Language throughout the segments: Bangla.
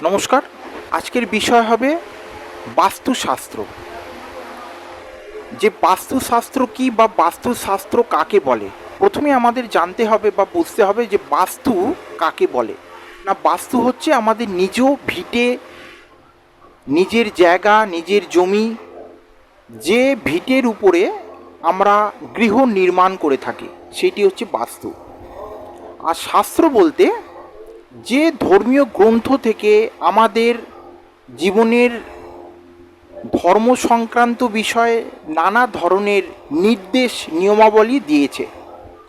নমস্কার। আজকের বিষয় হবে বাস্তুশাস্ত্র। যে বাস্তুশাস্ত্র কী বা বাস্তুশাস্ত্র কাকে বলে, প্রথমে আমাদের জানতে হবে বা বুঝতে হবে যে বাস্তু কাকে বলে। না, বাস্তু হচ্ছে আমাদের নিজ ভিটে, নিজের জায়গা, নিজের জমি, যে ভিটের উপরে আমরা গৃহ নির্মাণ করে থাকি সেটি হচ্ছে বাস্তু। আর শাস্ত্র বলতে যে ধর্মীয় গ্রন্থ থেকে আমাদের জীবনের ধর্ম সংক্রান্ত বিষয়ে নানা ধরনের নির্দেশ নিয়মাবলী দিয়েছে।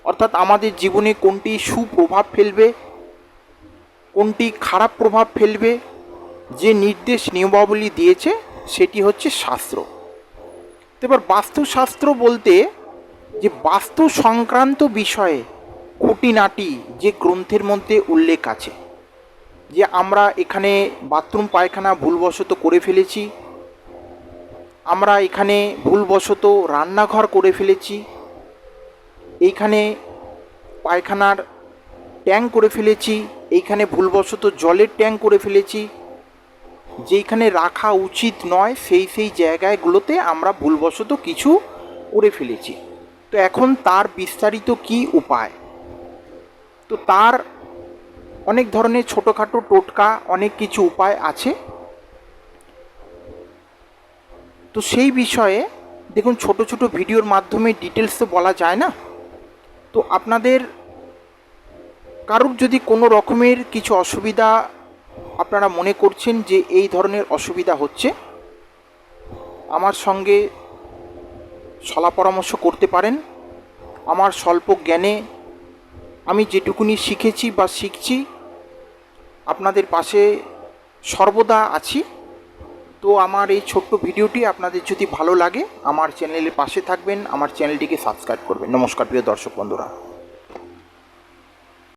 অর্থাৎ আমাদের জীবনে কোনটি সুপ্রভাব ফেলবে, কোনটি খারাপ প্রভাব ফেলবে, যে নির্দেশ নিয়মাবলী দিয়েছে সেটি হচ্ছে শাস্ত্র। তো এবার বাস্তুশাস্ত্র বলতে যে বাস্তু সংক্রান্ত বিষয়ে খুঁটিনাটি যে গ্রন্থের মধ্যে উল্লেখ আছে, যে আমরা এখানে বাথরুম পায়খানা ভুলবশত করে ফেলেছি, আমরা এখানে ভুলবশত রান্নাঘর করে ফেলেছি, এইখানে পায়খানার ট্যাঙ্ক করে ফেলেছি, এইখানে ভুলবশত জলের ট্যাঙ্ক করে ফেলেছি, যেইখানে রাখা উচিত নয় সেই জায়গাগুলোতে আমরা ভুলবশত কিছু করে ফেলেছি। তো এখন তার বিস্তারিত কি উপায়? তো তার অনেক ধরনের ছোটোখাটো টোটকা অনেক কিছু উপায় আছে। তো সেই বিষয়ে দেখুন, ছোট ছোট ভিডিওর মাধ্যমে ডিটেলস তো বলা যায় না। তো আপনাদের কারোর যদি কোনো রকমের কিছু অসুবিধা আপনারা মনে করছেন যে এই ধরনের অসুবিধা হচ্ছে, আমার সঙ্গে শলা পরামর্শ করতে পারেন। আমার স্বল্প জ্ঞানে আমি যেটুকুনি শিখেছি বা শিখছি আপনাদের পাশে সর্বদা আছি। তো আমার এই ছোট্ট ভিডিওটি আপনাদের যদি ভালো লাগে আমার চ্যানেলের পাশে থাকবেন, আমার চ্যানেলটিকে সাবস্ক্রাইব করবেন। নমস্কার প্রিয় দর্শক বন্ধুরা।